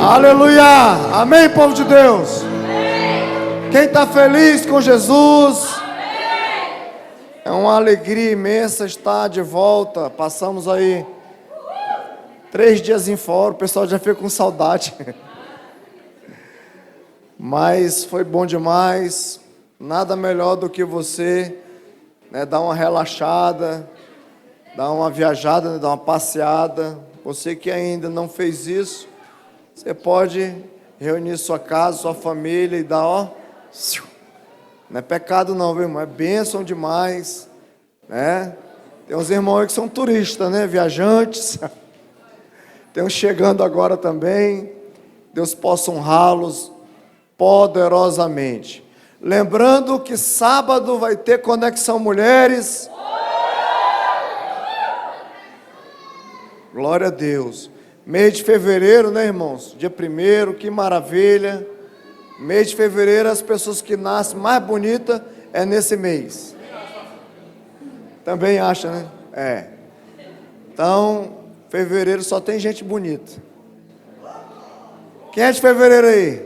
Aleluia! Amém, povo de Deus? Amém. Quem está feliz com Jesus? Amém. É uma alegria imensa estar de volta. Passamos aí 3 dias em fora, o pessoal já fica com saudade. Mas foi bom demais. Nada melhor do que você, né, dar uma relaxada, dar uma viajada, né, dar uma passeada. Você que ainda não fez isso, você pode reunir sua casa, sua família e dar, ó, não é pecado não, viu, irmão? É bênção demais, né? Tem uns irmãos aí que são turistas, né? Viajantes. Tem uns chegando agora também. Deus possa honrá-los poderosamente. Lembrando que sábado vai ter Conexão Mulheres. Glória a Deus. Mês de fevereiro, né, irmãos? Dia 1º, que maravilha. Mês de fevereiro, as pessoas que nascem mais bonitas é nesse mês. Também acha, né? É. Então, fevereiro só tem gente bonita. Quem é de fevereiro aí?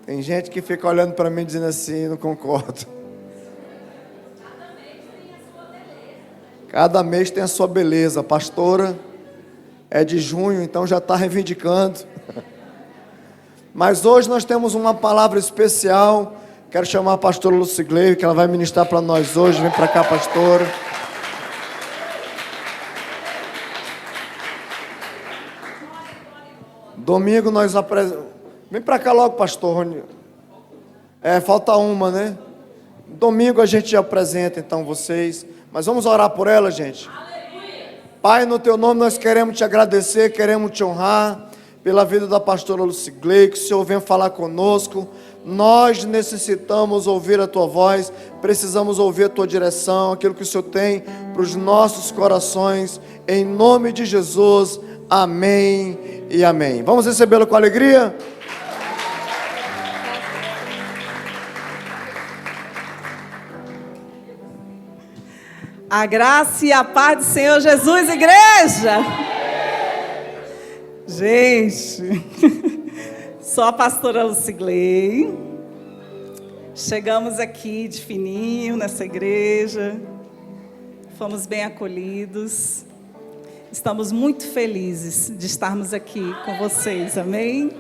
Tem gente que fica olhando para mim dizendo assim, não concordo. Cada mês tem a sua beleza. A pastora é de junho, então já está reivindicando. Mas hoje nós temos uma palavra especial. Quero chamar a pastora Lucigleio, que ela vai ministrar para nós hoje. Vem para cá, pastora. Domingo nós apresentamos. Vem para cá logo, pastor. Falta uma, né? Domingo a gente apresenta então vocês. Mas vamos orar por ela, gente. Aleluia. Pai, no teu nome nós queremos te agradecer, queremos te honrar pela vida da pastora Lucigleio, que o Senhor venha falar conosco. Nós necessitamos ouvir a tua voz, precisamos ouvir a tua direção, aquilo que o Senhor tem para os nossos corações, em nome de Jesus, amém e amém. Vamos recebê-lo com alegria? A graça e a paz do Senhor Jesus, igreja! Gente, sou a pastora Lucigleio. Chegamos aqui de fininho nessa igreja. Fomos bem acolhidos. Estamos muito felizes de estarmos aqui com vocês, amém?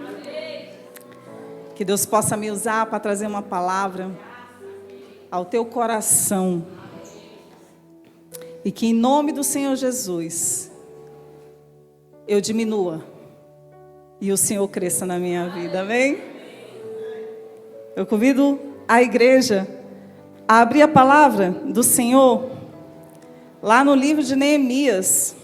Que Deus possa me usar para trazer uma palavra ao teu coração. E que em nome do Senhor Jesus, eu diminua e o Senhor cresça na minha vida, amém? Eu convido a igreja a abrir a palavra do Senhor lá no livro de Neemias.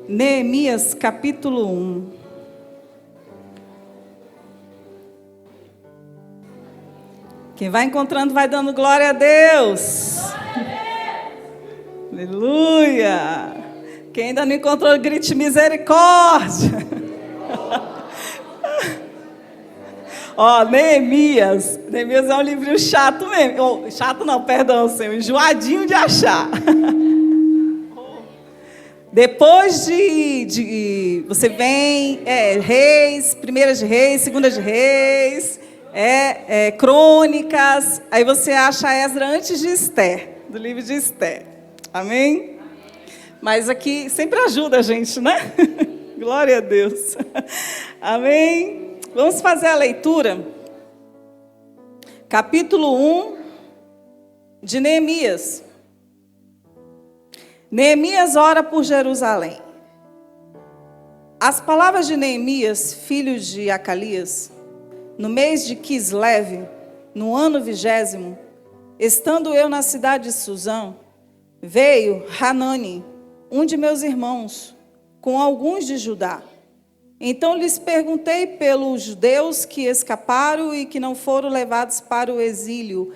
Neemias capítulo 1. Quem vai encontrando vai dando glória a Deus. Aleluia. Quem ainda não encontrou, grite misericórdia. Ó, Neemias. Neemias é um livrinho chato mesmo. Chato não, perdão, Senhor. Enjoadinho de achar. Depois você vem, Reis, Primeiras de Reis, Segundas de Reis... Crônicas, aí você acha Esdras antes de Esther, do livro de Esther, amém? Mas aqui sempre ajuda a gente, né? Glória a Deus, amém? Vamos fazer a leitura, capítulo 1 de Neemias. Neemias ora por Jerusalém. As palavras de Neemias, filho de Acalias, no mês de Quisleve, no ano 20º, estando eu na cidade de Suzã, veio Hanani, um de meus irmãos, com alguns de Judá. Então lhes perguntei pelos judeus que escaparam e que não foram levados para o exílio,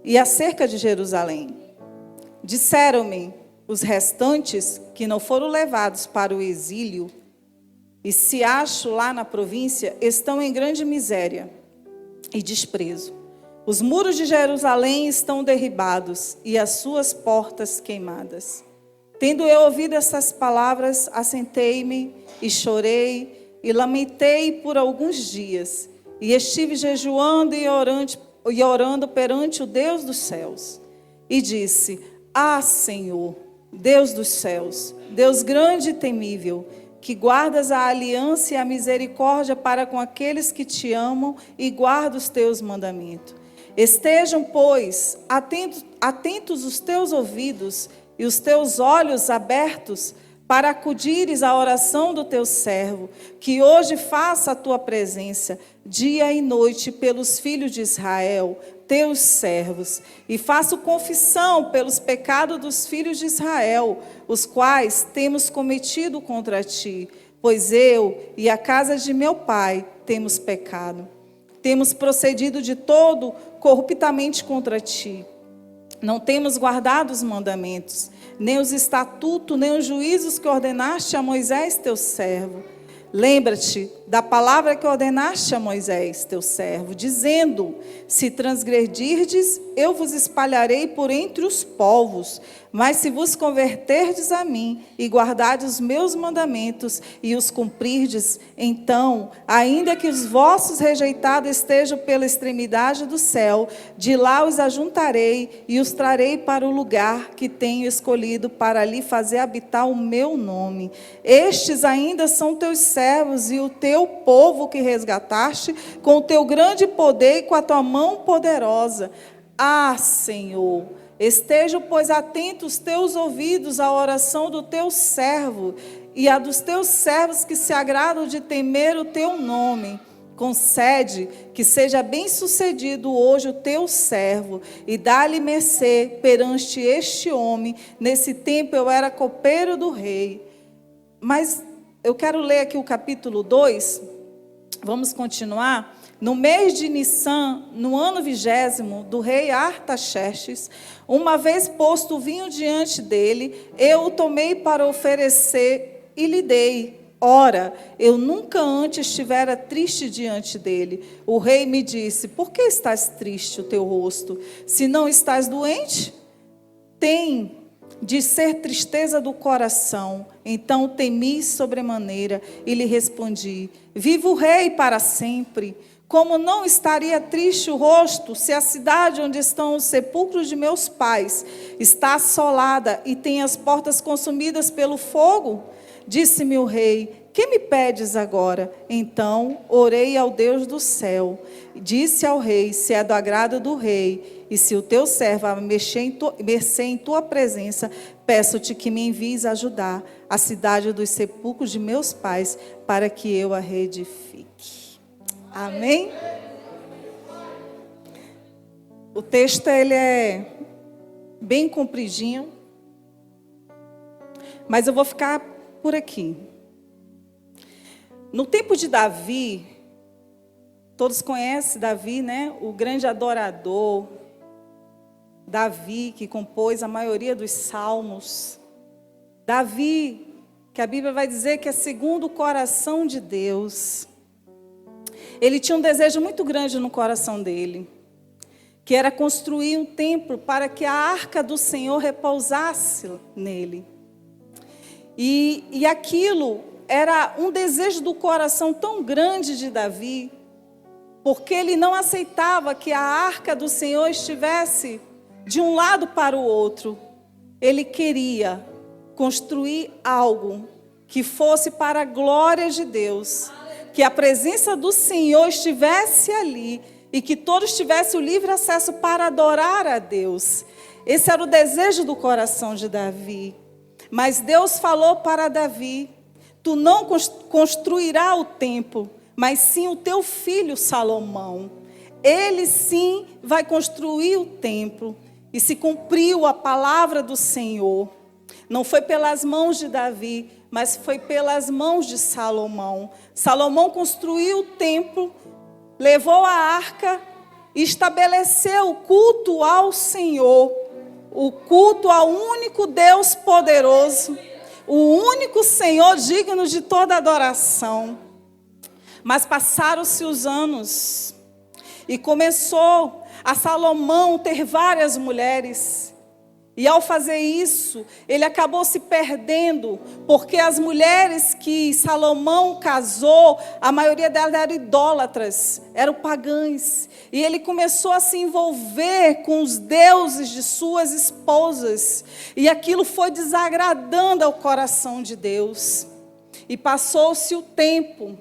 e acerca de Jerusalém. Disseram-me os restantes que não foram levados para o exílio, e se acham lá na província, estão em grande miséria e desprezo, Os muros de Jerusalém estão derribados e as suas portas queimadas. Tendo eu ouvido essas palavras, assentei-me e chorei e lamentei por alguns dias. E estive jejuando e orando perante o Deus dos céus. E disse: Ah, Senhor, Deus dos céus, Deus grande e temível, que guardas a aliança e a misericórdia para com aqueles que te amam e guardam os teus mandamentos. Estejam, pois, atentos os teus ouvidos e os teus olhos abertos para acudires à oração do teu servo, que hoje faça a tua presença, dia e noite, pelos filhos de Israel, teus servos, e faço confissão pelos pecados dos filhos de Israel, os quais temos cometido contra ti, pois eu e a casa de meu pai temos pecado. Temos procedido de todo corruptamente contra ti. Não temos guardado os mandamentos, nem os estatutos, nem os juízos que ordenaste a Moisés, teu servo. Lembra-te da palavra que ordenaste a Moisés, teu servo, dizendo: se transgredirdes, eu vos espalharei por entre os povos. Mas se vos converterdes a mim e guardardes os meus mandamentos e os cumprirdes, então, ainda que os vossos rejeitados estejam pela extremidade do céu, de lá os ajuntarei e os trarei para o lugar que tenho escolhido para ali fazer habitar o meu nome. Estes ainda são teus servos e o teu povo que resgataste com o teu grande poder e com a tua mão poderosa. Ah, Senhor, estejam, pois, atentos os teus ouvidos à oração do teu servo e a dos teus servos que se agradam de temer o teu nome. Concede que seja bem-sucedido hoje o teu servo e dá-lhe mercê perante este homem. Nesse tempo eu era copeiro do rei. Mas eu quero ler aqui o capítulo 2. Vamos continuar. No mês de Nissan, no ano 20º, do rei Artaxerxes, uma vez posto o vinho diante dele, eu o tomei para oferecer e lhe dei. Ora, eu nunca antes estivera triste diante dele. O rei me disse: por que estás triste o teu rosto? Se não estás doente? Tem de ser tristeza do coração. Então temi sobremaneira e lhe respondi: viva o rei para sempre. Como não estaria triste o rosto, se a cidade onde estão os sepulcros de meus pais está assolada e tem as portas consumidas pelo fogo? Disse-me o rei: que me pedes agora? Então orei ao Deus do céu. Disse ao rei: se é do agrado do rei, e se o teu servo mercê em tua presença, peço-te que me envies ajudar a cidade dos sepulcros de meus pais, para que eu a reedifique. Amém? O texto ele é bem compridinho, mas eu vou ficar por aqui. No tempo de Davi, todos conhecem Davi, né? O grande adorador, Davi, que compôs a maioria dos salmos. Davi, que a Bíblia vai dizer que é segundo o coração de Deus. Ele tinha um desejo muito grande no coração dele, que era construir um templo para que a arca do Senhor repousasse nele. E aquilo era um desejo do coração tão grande de Davi, porque ele não aceitava que a arca do Senhor estivesse de um lado para o outro. Ele queria construir algo que fosse para a glória de Deus, que a presença do Senhor estivesse ali e que todos tivessem o livre acesso para adorar a Deus. Esse era o desejo do coração de Davi. Mas Deus falou para Davi: tu não construirás o templo, mas sim o teu filho Salomão. Ele sim vai construir o templo. E se cumpriu a palavra do Senhor. Não foi pelas mãos de Davi, mas foi pelas mãos de Salomão. Salomão construiu o templo, levou a arca e estabeleceu o culto ao Senhor, o culto ao único Deus poderoso, o único Senhor digno de toda adoração. Mas passaram-se os anos e começou a Salomão ter várias mulheres. E ao fazer isso, ele acabou se perdendo, porque as mulheres que Salomão casou, a maioria delas eram idólatras, eram pagãs. E ele começou a se envolver com os deuses de suas esposas. E aquilo foi desagradando ao coração de Deus. E passou-se o tempo.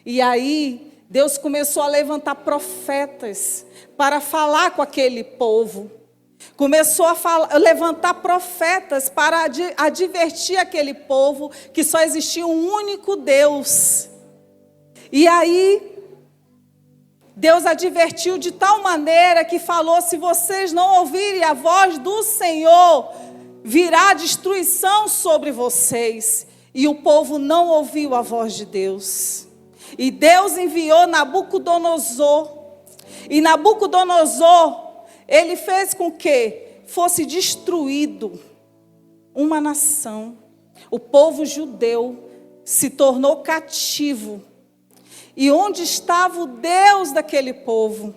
E aí, Deus começou a levantar profetas para falar com aquele povo. Começou a levantar profetas para advertir aquele povo que só existia um único Deus. E aí, Deus advertiu de tal maneira que falou: se vocês não ouvirem a voz do Senhor, virá destruição sobre vocês. E o povo não ouviu a voz de Deus. E Deus enviou Nabucodonosor. E Nabucodonosor, ele fez com que fosse destruído uma nação. O povo judeu se tornou cativo. E onde estava o Deus daquele povo?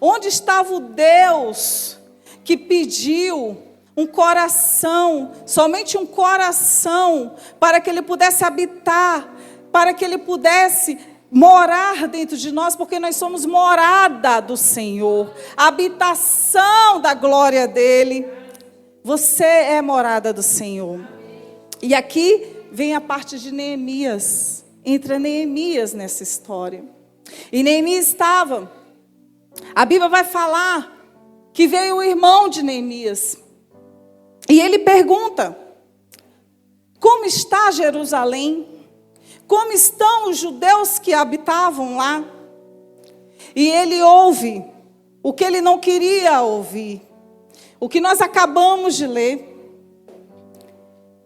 Onde estava o Deus que pediu um coração, somente um coração, para que ele pudesse habitar, para que ele pudesse morar dentro de nós, porque nós somos morada do Senhor, habitação da glória dele. Você é morada do Senhor. E aqui vem a parte de Neemias. Entra Neemias nessa história. E Neemias estava, a Bíblia vai falar que veio o irmão de Neemias. E ele pergunta: como está Jerusalém? Como estão os judeus que habitavam lá? E ele ouve o que ele não queria ouvir. O que nós acabamos de ler.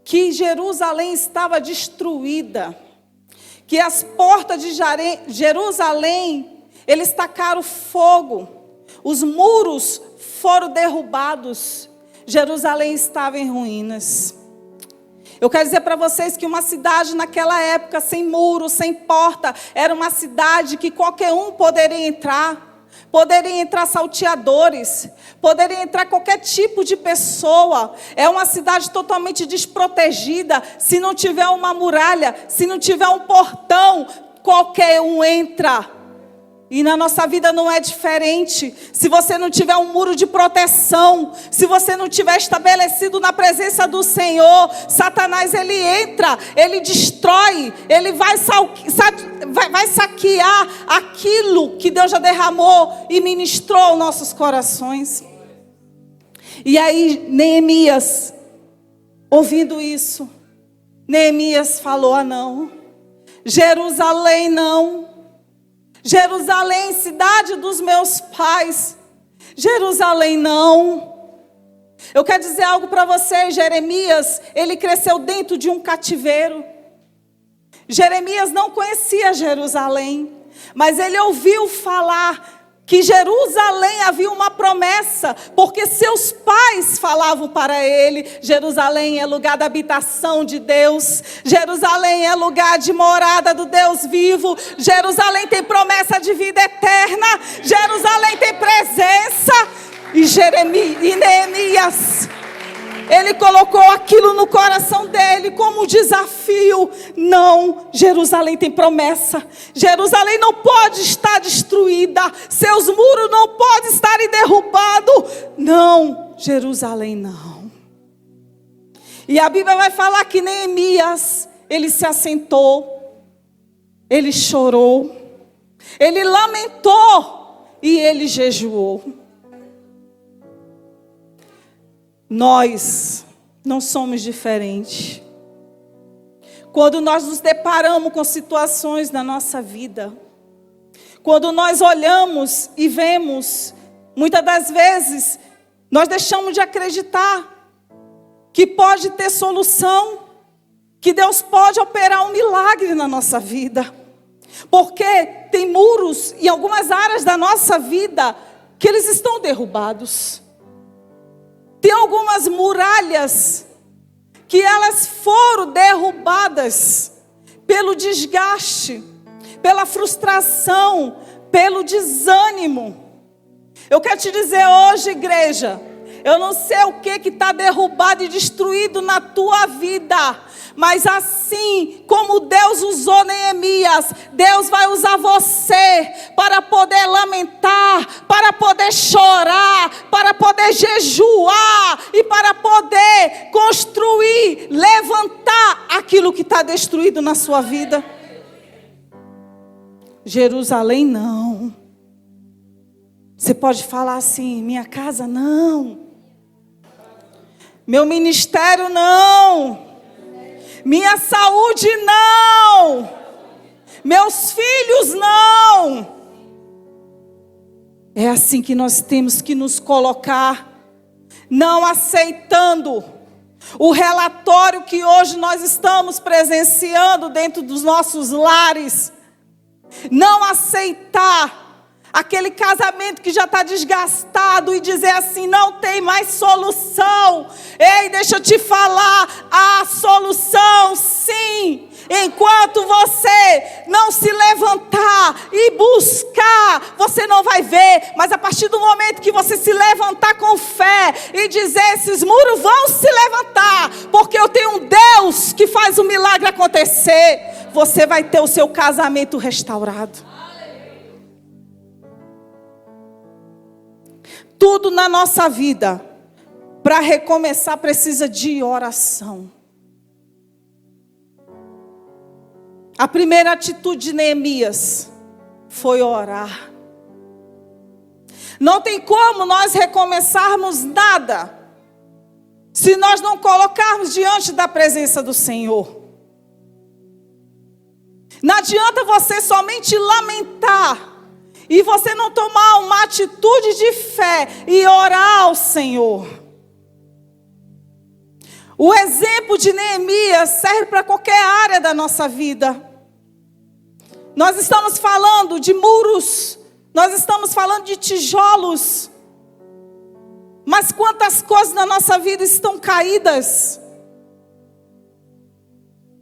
Que Jerusalém estava destruída. Que as portas de Jerusalém, eles tacaram fogo. Os muros foram derrubados. Jerusalém estava em ruínas. Eu quero dizer para vocês que uma cidade naquela época, sem muro, sem porta, era uma cidade que qualquer um poderia entrar. Poderiam entrar salteadores, poderia entrar qualquer tipo de pessoa. É uma cidade totalmente desprotegida. Se não tiver uma muralha, se não tiver um portão, qualquer um entra. E na nossa vida não é diferente. Se você não tiver um muro de proteção, se você não tiver estabelecido na presença do Senhor, Satanás, ele entra, ele destrói, ele vai saquear aquilo que Deus já derramou e ministrou aos nossos corações. E aí Neemias, ouvindo isso, Neemias falou: ah não, Jerusalém não. Jerusalém, cidade dos meus pais. Jerusalém não. Eu quero dizer algo para você. Jeremias, ele cresceu dentro de um cativeiro. Jeremias não conhecia Jerusalém, mas ele ouviu falar que Jerusalém havia uma promessa, porque seus pais falavam para ele: Jerusalém é lugar da habitação de Deus, Jerusalém é lugar de morada do Deus vivo, Jerusalém tem promessa de vida eterna, Jerusalém tem presença. E Neemias, ele colocou aquilo no coração dele como um desafio. Não, Jerusalém tem promessa. Jerusalém não pode estar destruída. Seus muros não podem estar derrubados. Não, Jerusalém não. E a Bíblia vai falar que Neemias, ele se assentou, ele chorou, ele lamentou e ele jejuou. Nós não somos diferentes. Quando nós nos deparamos com situações na nossa vida, quando nós olhamos e vemos, muitas das vezes, nós deixamos de acreditar que pode ter solução, que Deus pode operar um milagre na nossa vida. Porque tem muros em algumas áreas da nossa vida que eles estão derrubados. Tem algumas muralhas que elas foram derrubadas pelo desgaste, pela frustração, pelo desânimo. Eu quero te dizer hoje, igreja, eu não sei o que está derrubado e destruído na tua vida, mas assim como Deus usou Neemias, Deus vai usar você para poder lamentar, para poder chorar, para poder jejuar e para poder construir, levantar aquilo que está destruído na sua vida. Jerusalém não. Você pode falar assim, minha casa não. Meu ministério não. Minha saúde não. Meus filhos não. É assim que nós temos que nos colocar, não aceitando o relatório que hoje nós estamos presenciando dentro dos nossos lares. Não aceitar aquele casamento que já está desgastado e dizer assim, não tem mais solução. Ei, deixa eu te falar, há solução sim. Enquanto você não se levantar e buscar, você não vai ver. Mas a partir do momento que você se levantar com fé e dizer, esses muros vão se levantar, porque eu tenho um Deus que faz o milagre acontecer, você vai ter o seu casamento restaurado. Tudo na nossa vida, para recomeçar, precisa de oração. A primeira atitude de Neemias foi orar. Não tem como nós recomeçarmos nada se nós não colocarmos diante da presença do Senhor. Não adianta você somente lamentar e você não tomar uma atitude de fé e orar ao Senhor. O exemplo de Neemias serve para qualquer área da nossa vida. Nós estamos falando de muros, nós estamos falando de tijolos. Mas quantas coisas na nossa vida estão caídas?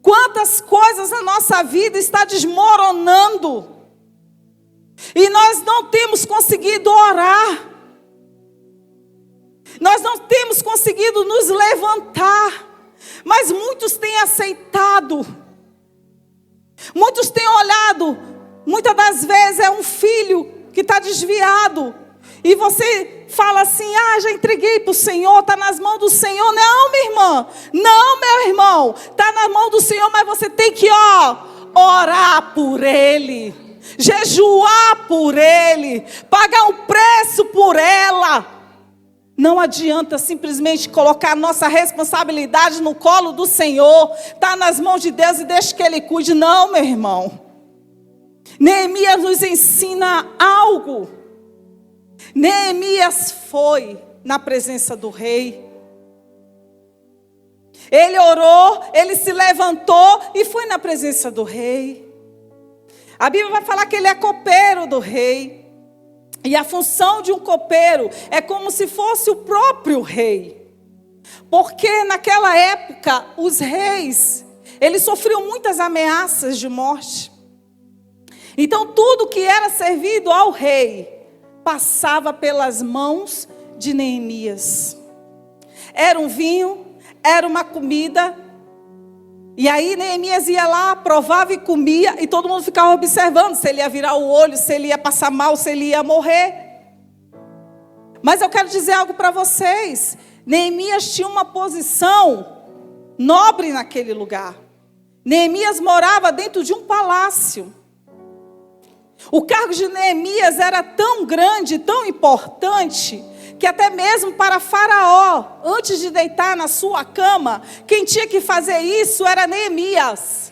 Quantas coisas na nossa vida está desmoronando? E nós não temos conseguido orar. Nós não temos conseguido nos levantar. Mas muitos têm aceitado. Muitos têm olhado. Muitas das vezes é um filho que está desviado. E você fala assim, já entreguei para o Senhor, está nas mãos do Senhor. Não, minha irmã. Não, meu irmão. Está nas mãos do Senhor, mas você tem que orar por ele. Jejuar por ele, pagar um preço por ela. Não adianta simplesmente colocar nossa responsabilidade no colo do Senhor, está nas mãos de Deus e deixa que ele cuide. Não, meu irmão. Neemias nos ensina algo. Neemias foi na presença do rei. Ele orou, ele se levantou e foi na presença do rei. A Bíblia vai falar que ele é copeiro do rei. E a função de um copeiro é como se fosse o próprio rei. Porque naquela época, os reis, eles sofriam muitas ameaças de morte. Então, tudo que era servido ao rei, passava pelas mãos de Neemias. Era um vinho, era uma comida. E aí Neemias ia lá, provava e comia, e todo mundo ficava observando se ele ia virar o olho, se ele ia passar mal, se ele ia morrer. Mas eu quero dizer algo para vocês. Neemias tinha uma posição nobre naquele lugar. Neemias morava dentro de um palácio. O cargo de Neemias era tão grande, tão importante, que até mesmo para Faraó, antes de deitar na sua cama, quem tinha que fazer isso era Neemias.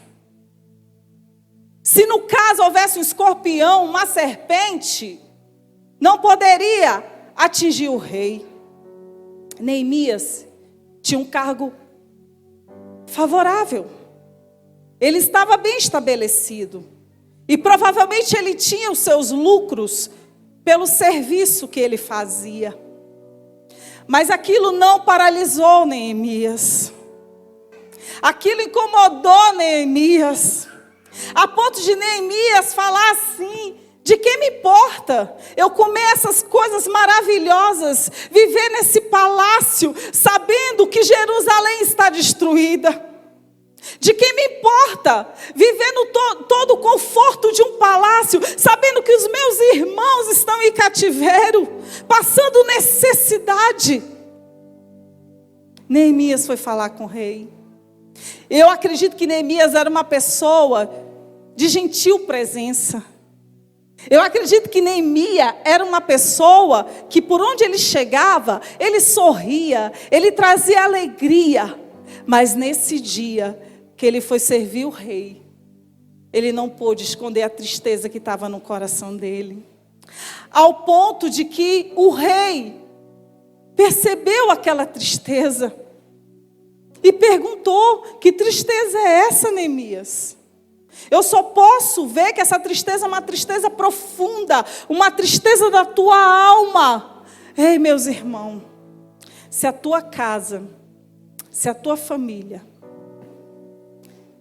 Se no caso houvesse um escorpião, uma serpente, não poderia atingir o rei. Neemias tinha um cargo favorável. Ele estava bem estabelecido. E provavelmente ele tinha os seus lucros pelo serviço que ele fazia. Mas aquilo não paralisou Neemias. Aquilo incomodou Neemias. A ponto de Neemias falar assim, De que me importa eu comer essas coisas maravilhosas, viver nesse palácio, sabendo que Jerusalém está destruída? De que me importa viver no todo o conforto de um palácio, sabendo que os meus irmãos estão em cativeiro, passando necessidade? Neemias foi falar com o rei. Eu acredito que Neemias era uma pessoa de gentil presença. Eu acredito que Neemias era uma pessoa que por onde ele chegava, ele sorria, ele trazia alegria. Mas nesse dia que ele foi servir o rei, ele não pôde esconder a tristeza que estava no coração dele. Ao ponto de que o rei percebeu aquela tristeza e perguntou: que tristeza é essa, Neemias? Eu só posso ver que essa tristeza é uma tristeza profunda, uma tristeza da tua alma. Ei, meus irmãos, se a tua casa, se a tua família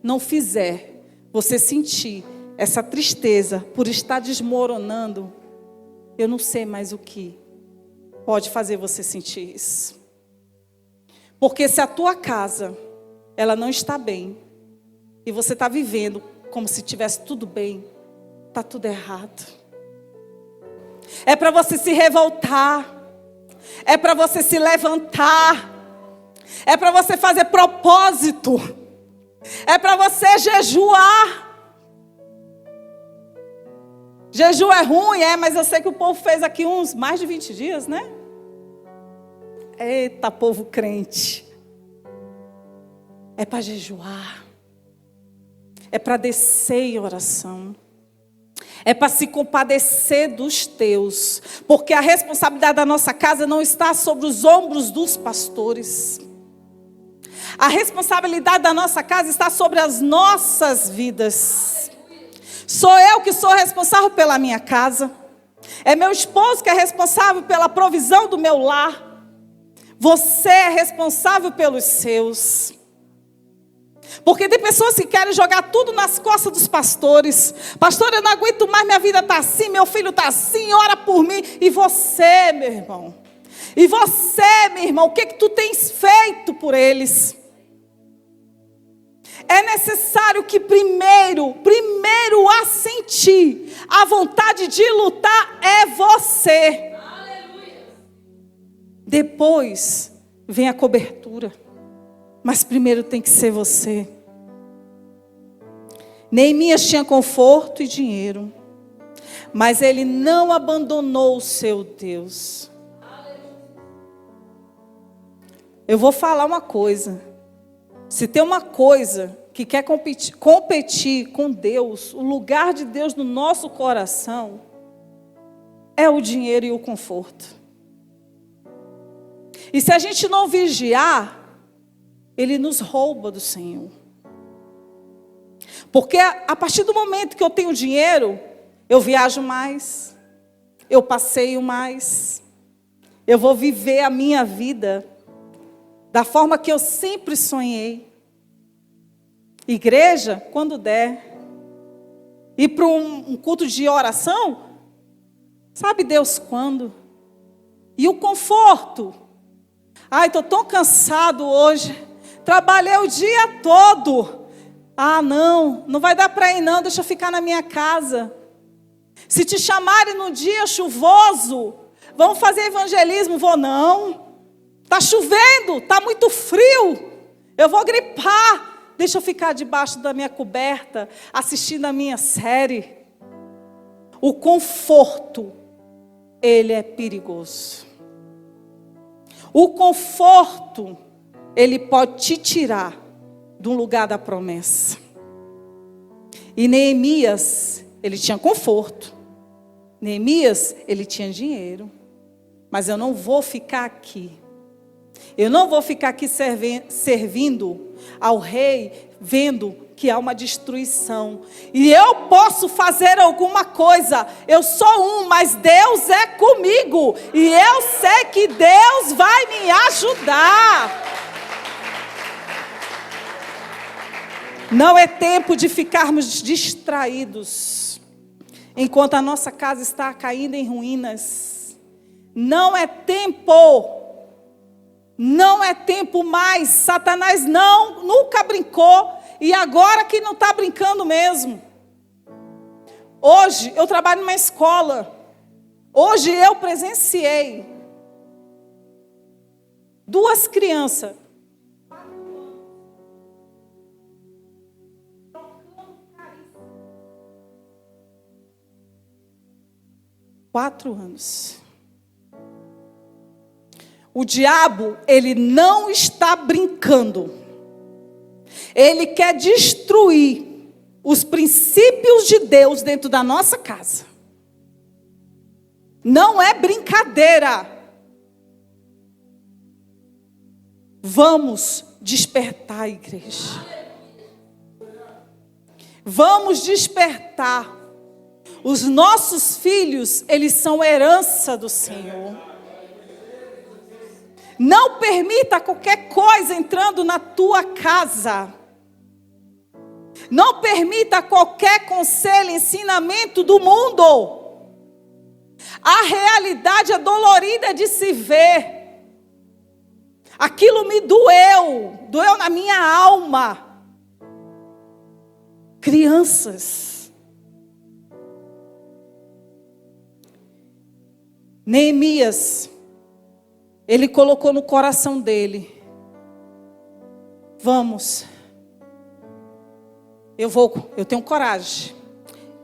não fizer você sentir essa tristeza por estar desmoronando, eu não sei mais o que pode fazer você sentir isso. Porque se a tua casa, ela não está bem, e você está vivendo como se tivesse tudo bem, está tudo errado. É para você se revoltar, é para você se levantar, é para você fazer propósito, é para você jejuar. Jejum é ruim, mas eu sei que o povo fez aqui uns mais de 20 dias, né? Eita, povo crente. É para jejuar. É para descer em oração. É para se compadecer dos teus. Porque a responsabilidade da nossa casa não está sobre os ombros dos pastores. A responsabilidade da nossa casa está sobre as nossas vidas. Sou eu que sou responsável pela minha casa. É meu esposo que é responsável pela provisão do meu lar. Você é responsável pelos seus. Porque tem pessoas que querem jogar tudo nas costas dos pastores. Pastor, eu não aguento mais, minha vida está assim, meu filho está assim, ora por mim. E você, meu irmão? E você, meu irmão, o que tu tens feito por eles? É necessário que primeiro a sentir a vontade de lutar é você. Aleluia. Depois vem a cobertura. Mas primeiro tem que ser você. Neemias tinha conforto e dinheiro, mas ele não abandonou o seu Deus. Eu vou falar uma coisa. Se tem uma coisa que quer competir com Deus, o lugar de Deus no nosso coração, é o dinheiro e o conforto. E se a gente não vigiar, Ele nos rouba do Senhor. Porque a partir do momento que eu tenho dinheiro, eu viajo mais, eu passeio mais, eu vou viver a minha vida da forma que eu sempre sonhei. Igreja, quando der. Ir para um culto de oração, sabe Deus quando? E o conforto. Ai, estou tão cansado hoje. Trabalhei o dia todo. Ah, não vai dar para ir não, deixa eu ficar na minha casa. Se te chamarem no dia chuvoso, vamos fazer evangelismo, vou não. Está chovendo, está muito frio, eu vou gripar. Deixa eu ficar debaixo da minha coberta, assistindo a minha série. O conforto, ele é perigoso. O conforto, ele pode te tirar de um lugar da promessa. E Neemias, ele tinha conforto. Neemias, ele tinha dinheiro. Mas eu não vou ficar aqui. Eu não vou ficar aqui servindo ao rei, vendo que há uma destruição. E eu posso fazer alguma coisa. Eu sou mas Deus é comigo. E eu sei que Deus vai me ajudar. Não é tempo de ficarmos distraídos. enquanto a nossa casa está caindo em ruínas. Não é tempo mais. Satanás nunca brincou, e agora que não está brincando mesmo. Hoje eu trabalho numa escola. Hoje eu presenciei 2 crianças. 4 anos. O diabo, ele não está brincando. Ele quer destruir os princípios de Deus dentro da nossa casa. Não é brincadeira. Vamos despertar, igreja. Vamos despertar. Os nossos filhos, eles são herança do Senhor. Não permita qualquer coisa entrando na tua casa. Não permita qualquer conselho, ensinamento do mundo. A realidade é dolorida de se ver. Aquilo me doeu na minha alma. Crianças. Neemias, ele colocou no coração dele: vamos, eu tenho coragem,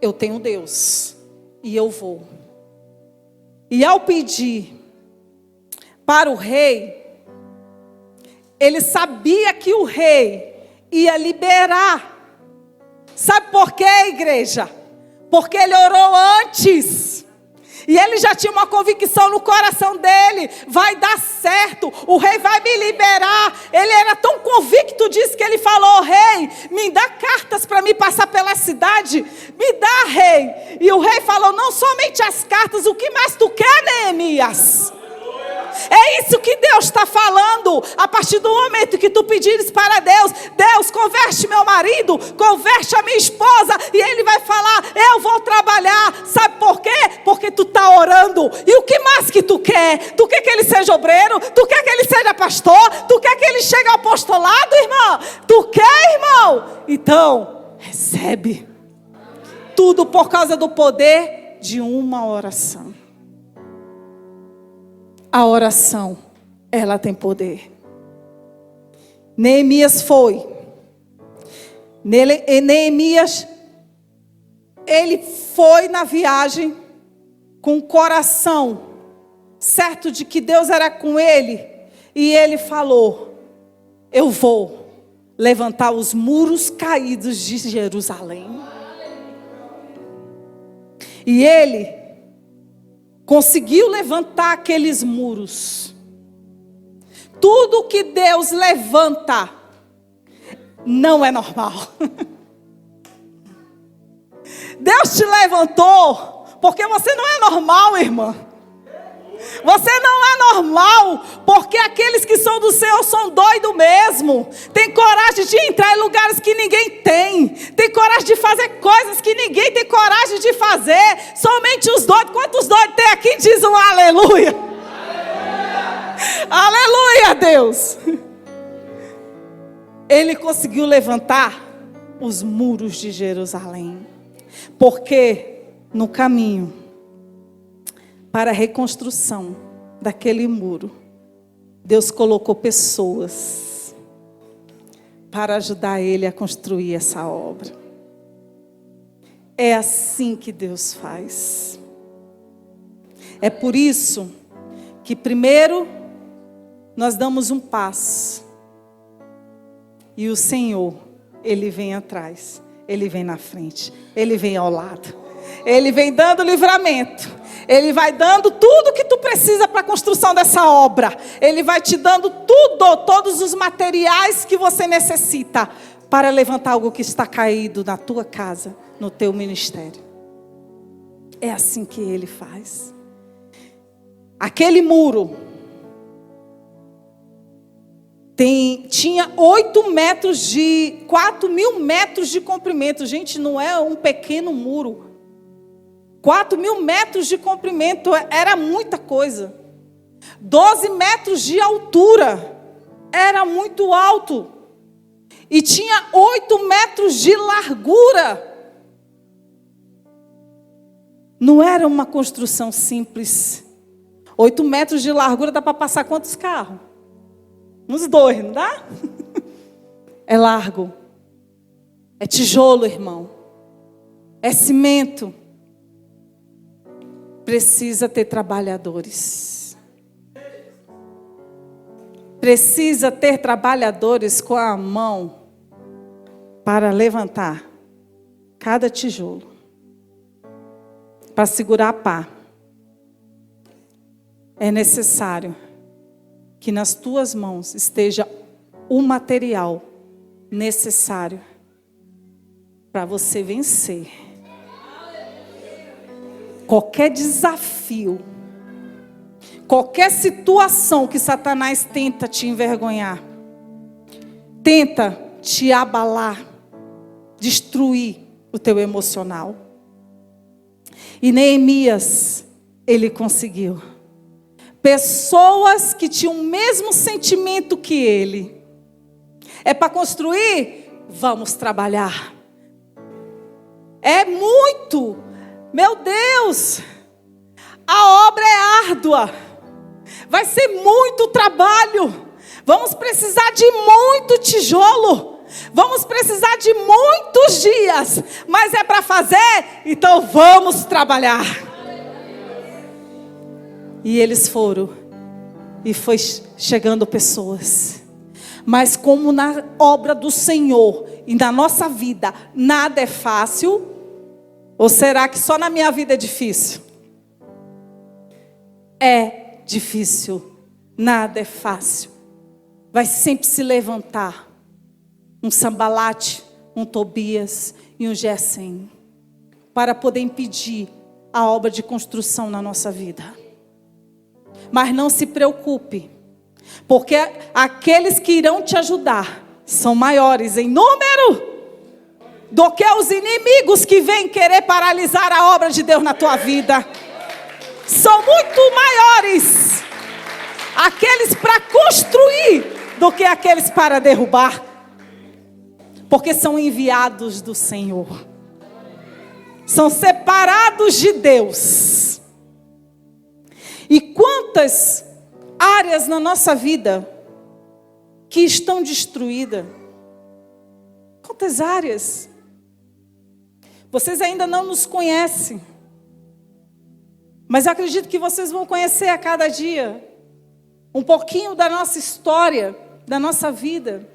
eu tenho Deus, e eu vou. E ao pedir para o rei, ele sabia que o rei ia liberar. Sabe por quê, igreja? Porque ele orou antes. E ele já tinha uma convicção no coração dele: vai dar certo, o rei vai me liberar. Ele era tão convicto disso que ele falou: rei, me dá cartas para me passar pela cidade. Me dá, rei. E o rei falou: não somente as cartas, o que mais tu quer, Neemias? É isso que Deus está falando. A partir do momento que tu pedires para Deus: Deus, converte meu marido, converte a minha esposa, e ele vai falar: eu vou trabalhar. Sabe por quê? Porque tu está orando. E o que mais que tu quer? Tu quer que ele seja obreiro? Tu quer que ele seja pastor? Tu quer que ele chegue ao apostolado, irmão? Tu quer, irmão? Então, recebe. Tudo por causa do poder de uma oração. A oração, ela tem poder. Neemias foi. Neemias, ele foi na viagem com o coração certo de que Deus era com ele. E ele falou: eu vou levantar os muros caídos de Jerusalém. E ele conseguiu levantar aqueles muros. Tudo que Deus levanta não é normal. Deus te levantou porque você não é normal, irmã. Você não é normal, porque aqueles que são do Senhor são doidos mesmo. Tem coragem de entrar em lugares que ninguém tem. Tem coragem de fazer coisas que ninguém tem coragem de fazer. Somente os doidos. Quantos doidos tem aqui? Diz um aleluia. Aleluia, Deus. Ele conseguiu levantar os muros de Jerusalém. Porque no caminho para a reconstrução daquele muro, Deus colocou pessoas para ajudar ele a construir essa obra. É assim que Deus faz. É por isso que primeiro nós damos um passo e o Senhor, Ele vem atrás, Ele vem na frente, Ele vem ao lado, Ele vem dando livramento. Ele vai dando tudo que tu precisa para a construção dessa obra. Ele vai te dando tudo, todos os materiais que você necessita para levantar algo que está caído na tua casa, no teu ministério. É assim que Ele faz. Aquele muro tinha 8 metros de 4.000 metros de comprimento. Gente, não é um pequeno muro. 4.000 metros de comprimento, era muita coisa. 12 metros de altura, era muito alto. E tinha 8 metros de largura. Não era uma construção simples. 8 metros de largura dá para passar quantos carros? Uns 2, não dá? É largo. É tijolo, irmão. É cimento. Precisa ter trabalhadores. Precisa ter trabalhadores com a mão para levantar cada tijolo. Para segurar a pá. É necessário que nas tuas mãos esteja o material necessário para você vencer qualquer desafio, qualquer situação que Satanás tenta te envergonhar, tenta te abalar, destruir o teu emocional. E Neemias, ele conseguiu. Pessoas que tinham o mesmo sentimento que ele. É para construir? Vamos trabalhar. É muito. Meu Deus. A obra é árdua. Vai ser muito trabalho. Vamos precisar de muito tijolo. Vamos precisar de muitos dias. Mas é para fazer? Então vamos trabalhar. E eles foram. E foi chegando pessoas. Mas como na obra do Senhor e na nossa vida nada é fácil, ou será que só na minha vida é difícil? É difícil. Nada é fácil. Vai sempre se levantar um Sambalate, um Tobias e um Gesem para poder impedir a obra de construção na nossa vida. Mas não se preocupe, porque aqueles que irão te ajudar são maiores em número do que os inimigos que vêm querer paralisar a obra de Deus na tua vida. São muito maiores aqueles para construir do que aqueles para derrubar. Porque são enviados do Senhor. São separados de Deus. E quantas áreas na nossa vida que estão destruídas? Quantas áreas? Vocês ainda não nos conhecem. Mas eu acredito que vocês vão conhecer a cada dia um pouquinho da nossa história, da nossa vida.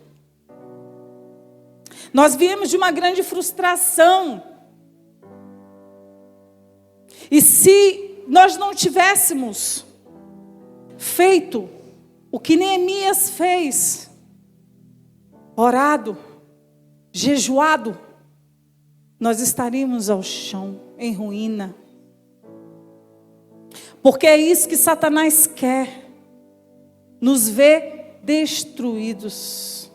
Nós viemos de uma grande frustração. E se nós não tivéssemos feito o que Neemias fez, orado, jejuado, nós estaríamos ao chão, em ruína. Porque é isso que Satanás quer, nos ver destruídos.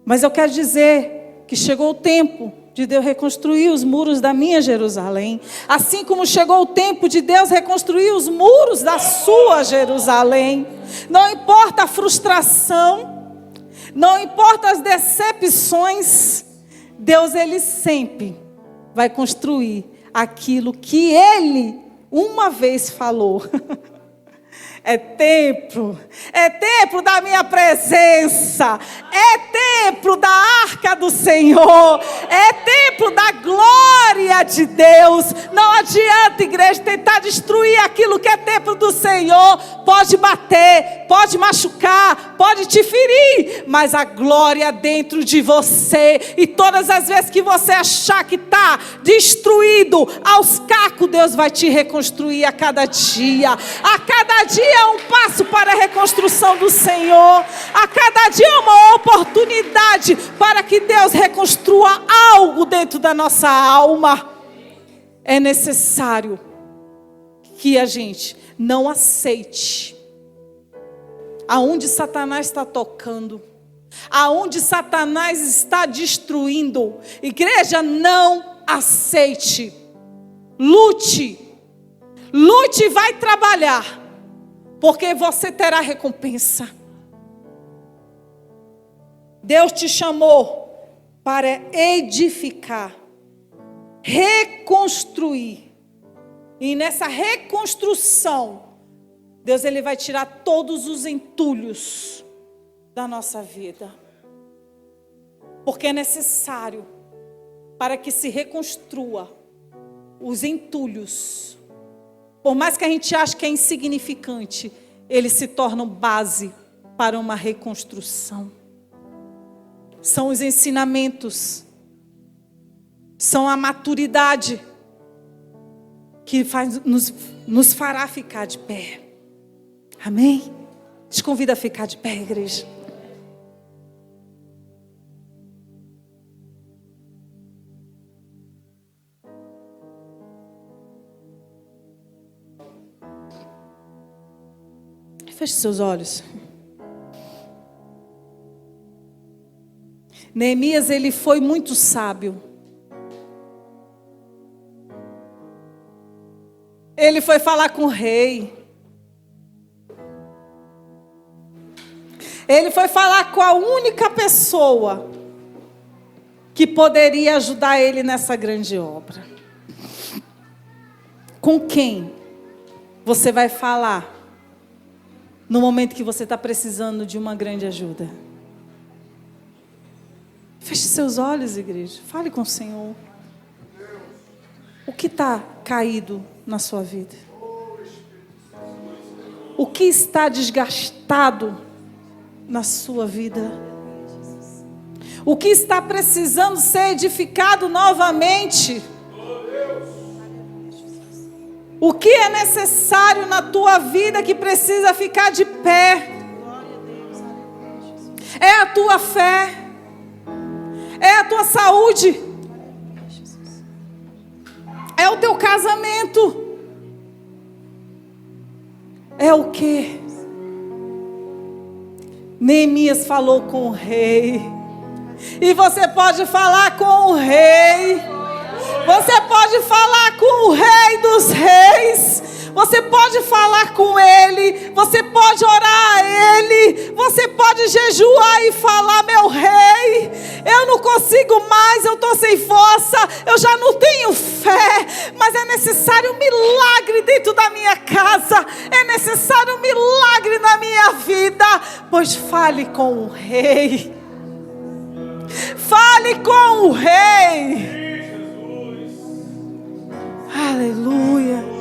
Mas eu quero dizer que chegou o tempo de Deus reconstruir os muros da minha Jerusalém. Assim como chegou o tempo de Deus reconstruir os muros da sua Jerusalém. Não importa a frustração, não importa as decepções, Deus, Ele sempre vai construir aquilo que Ele uma vez falou. É templo da minha presença, é templo da arca do Senhor, é templo da glória de Deus. Não adianta, igreja, tentar destruir aquilo que é templo do Senhor. Pode bater, pode machucar, pode te ferir, mas a glória dentro de você. E todas as vezes que você achar que está destruído, aos cacos, Deus vai te reconstruir a cada dia. A cada dia é um passo para a reconstrução do Senhor. A cada dia é uma oportunidade para que Deus reconstrua algo dentro da nossa alma. É necessário que a gente não aceite aonde Satanás está tocando, aonde Satanás está destruindo. Igreja, não aceite. Lute. Lute e vai trabalhar, porque você terá recompensa. Deus te chamou para edificar, reconstruir. E nessa reconstrução, Deus ele vai tirar todos os entulhos da nossa vida. Porque é necessário para que se reconstrua os entulhos. Por mais que a gente ache que é insignificante, eles se tornam base para uma reconstrução. São os ensinamentos, são a maturidade que nos fará ficar de pé. Amém? Te convido a ficar de pé, igreja. Feche seus olhos. Neemias, ele foi muito sábio. Ele foi falar com o rei. Ele foi falar com a única pessoa que poderia ajudar ele nessa grande obra. Com quem você vai falar no momento que você está precisando de uma grande ajuda? Feche seus olhos, igreja. Fale com o Senhor. O que está caído na sua vida? O que está desgastado na sua vida? O que está precisando ser edificado novamente? O que é necessário na tua vida que precisa ficar de pé? É a tua fé? É a tua saúde? É o teu casamento? É o quê? Neemias falou com o rei. E você pode falar com o rei. Você pode falar com o Rei dos Reis. Você pode falar com Ele. Você pode orar a Ele. Você pode jejuar e falar: meu Rei, eu não consigo mais, eu estou sem força, eu já não tenho fé, mas é necessário um milagre dentro da minha casa. É necessário um milagre na minha vida. Pois fale com o Rei. Fale com o Rei. Aleluia.